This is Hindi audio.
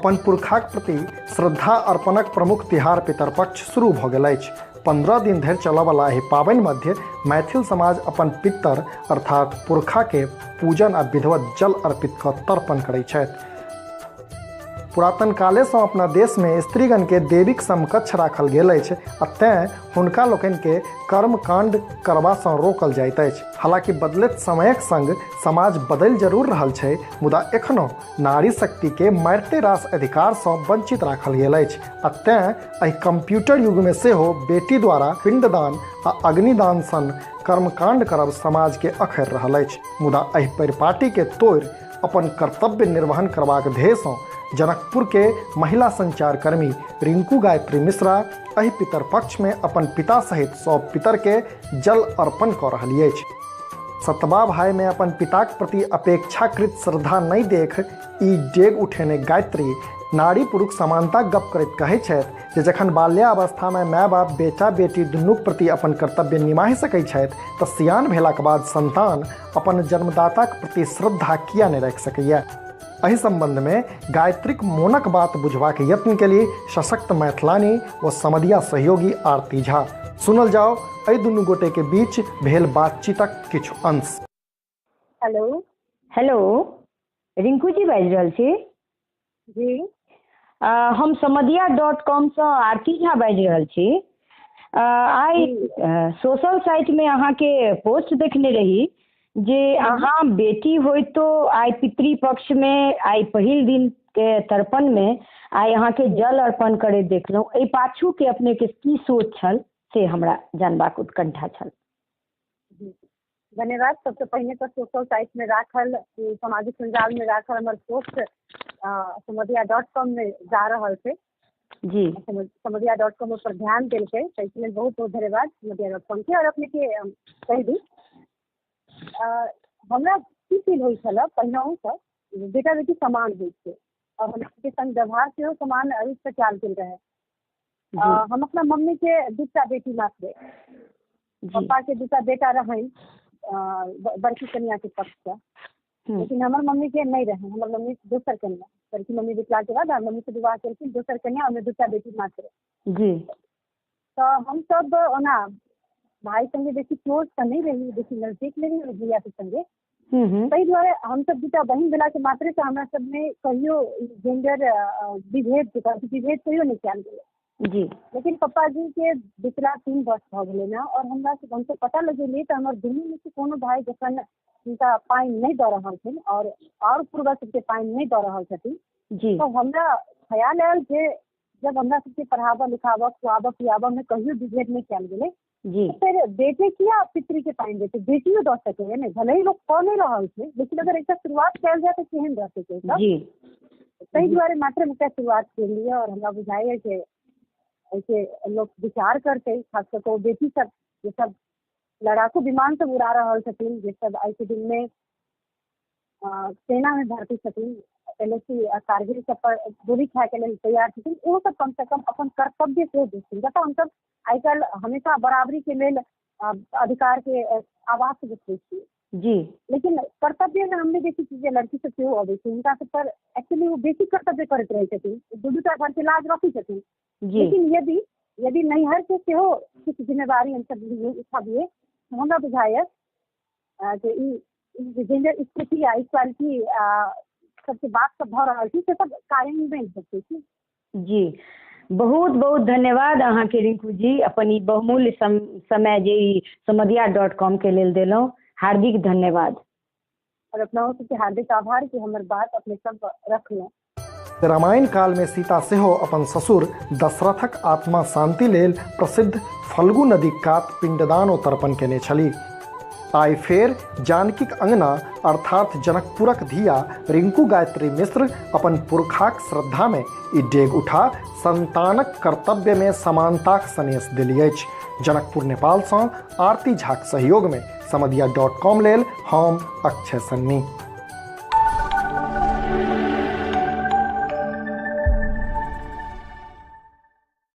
अपन पुरखाक प्रति श्रद्धा अर्पणक प्रमुख तिहार पितरपक्ष शुरू भऽ गेल अछि। 15 दिन धरि चलयवला एहि पाबनि मध्य मैथिल समाज अपन पितर अर्थात पुरखा के पूजन आ विधिवत जल अर्पित कऽ तर्पण करैत छथि। पुरातन काले से अपना देश में स्त्रीगण के देवीक समकक्ष राखल गेल अछि आ तें हुनका लोकनि के कर्मकांड करबा सँ रोकल जाइत अछि। हालांकि बदलैत समयक संग समाज बदलि जरूर रहल छै, मुदा एखनो नारी शक्ति के मारिते रास अधिकार सँ वंचित राखल गेल अछि आ तें एहि कंप्यूटर युग में सेहो बेटी द्वारा पिंडदान आ अग्निदान सन कर्मकांड करब समाज के अखरि रहल अछि। मुदा एहि परिपाटी के तोड़ि अपन कर्तव्य निर्वहन करबाक ध्येय सँ जनकपुर के महिला संचार कर्मी रिंकू गायत्री मिश्रा एहि पितर पक्ष में अपन पिता सहित सब पितर के जल अर्पण कऽ रहली अछि। सतबा भाई में अपन पिताक प्रति अपेक्षाकृत श्रद्धा नहीं देख ई डेग उठेने गायत्री नारी पुरुष समानता गप करैत कहै छथि जे जखन बाल्यावस्था में माय बाप बेटा बेटी दुनूक प्रति अपन कर्तव्य निमाहि सकैत छथि तऽ सियान भेलाक बाद संतान अपन जन्मदाताक प्रति श्रद्धा किया नहीं राखि सकैया। एहि संबंध में गायत्रीक मोनक बात बुझबाक यत्न के लिए सशक्त मैथिलानी व समधिया सहयोगी आरती झा। सुनल जाओ एहि दुनू गोटे के बीच भेल बातचीतक किछु अंश। हेलो हेलो, रिंकू जी बाजि रहल छी? जी हम समधिया.com सँ आरती झा बाजि रहल छी। आइ सोशल साइट में अहाँके पोस्ट देखने रही जे अहाँ बेटी होय तो आइ पितृपक्ष में आइ पहिल दिन के तर्पण में आइ अहाँके जल अर्पण करैत देखलहुँ। एहि पाछू के अपने के की सोच छल से हमरा जानबाक उत्कंठा छल। धन्यवाद। सबसे पहिने तो सोशल साइट में राखल सामाजिक संजाल में राखल हमर पोस्ट समधिया.com में जा रहल छै जी। समधिया.com पर ध्यान देलकै ताहि लेल बहुत बहुत धन्यवाद समधिया.com के। और अपने के कहि दी हमरा की फील होइ छल पहिनहु से बेटा बेटी समान होइ छै और हमरा के संग व्यवहार सेहो समान रूप से कयल गेल रहे। हम अपना मम्मी के दूटा बेटी मात्र, पापा के दूटा बेटा रहन बड़की कन्या के पक्ष से, लेकिन हमार मम्मी के नहीं रहे। हमार मम्मी दोसर कन्या, बड़की मम्मी बिकला के बाद मम्मी से विवाह केलखिन दोसर कन्या, और दूटा बेटी मात्र जी। तो हम सब ओना भाई संगे बेसी क्लोज तो नहीं रही, बेसी नजदीक नहीं रही भैया के संगे। ताहि दुआरे हम सब दूटा बहिन भेला के मात्रे से हमरा सब में कहियो जेंडर विभेद कहियो नहीं कयल गेल जी। लेकिन पप्पा जी के बितला 3 वर्ष भ गेलै ना, और हमरा से हमसे पता लगेलिए तो हमारे दुनू में से कोनो भाई जखन उनका पाइन नहीं दऽ रहल छथिन और पूर्वज सबके पाइन नहीं दऽ रहल छथिन जी, तो हमरा ख्याल आयल जे जब हमरा सबके पढ़ाबऽ लिखाबऽ खुआबऽ पियाबऽ में कहियो विभेद नहीं कयल गेलै जी। तो फिर बेटे किया पितृ के पाइन देते, बेटियो दऽ सके है। भले ही लोग कऽ नहीं रहल छै, लेकिन अगर एक शुरुआत कयल जाए तो केहन रह सके जी। ताहि दुआरे मात्र एकटा शुरुआत केलिए। और हमरा बुझाइए कि ऐसे लोग विचार करते, खास करके वो बेटी सब जे सब लड़ाकू विमान सब उड़ा रहल छथिन, जे सब आज के दिन में सेना में भर्ती छथिन, LOC कारगिल सब पर गोली खाए के लेल तैयार छथिन, वो सब कम से कम अपन कर्तव्य से देखथिन। जतऽ हम सब आइ काल्हि हमेशा बराबरी के लेल अधिकार के आवाज से देखते छियै जी, लेकिन कर्तव्य में हमने देखी चीजें लड़की सब सेहो अबै छै, हुनका सब पर एक्चुअली वो बेसी कर्तव्य करैत रहै छथिन, दूटा घर के लाज रखै छथिन। लेकिन यदि नैहर के सेहो किछु जिम्मेवारी हम सब उठाबिए तो हमरा बुझाइए जे ई जेंडर स्थिति आ इक्वालिटी सबके बात सब भऽ रहल छै से सब कायम नहीं भऽ सकै छै जी। बहुत बहुत धन्यवाद अहाँ के रिंकू जी, अपन ई बहुमूल्य समय जे समधिया.com के लेल देलहुँ, हार्दिक धन्यवाद। और अपना सबके हार्दिक आभार कि हमर बात अपने सब रखलहुँ। रामायण काल में सीता सेहो अपन ससुर दशरथक आत्मा शांति लेल प्रसिद्ध फल्गु नदी कात पिंडदान ओ तर्पण केने छलीह। आइ फेर जानकीक अंगना अर्थात जनकपुरक धिया रिंकू गायत्री मिश्र अपन पुरखाक श्रद्धा में ई डेग उठा संतानक कर्तव्य में समानताक सनेश देली अछि। जनकपुर नेपाल सँ आरती झाक सहयोग में समधिया.com लेल हम अक्षय सन्नी।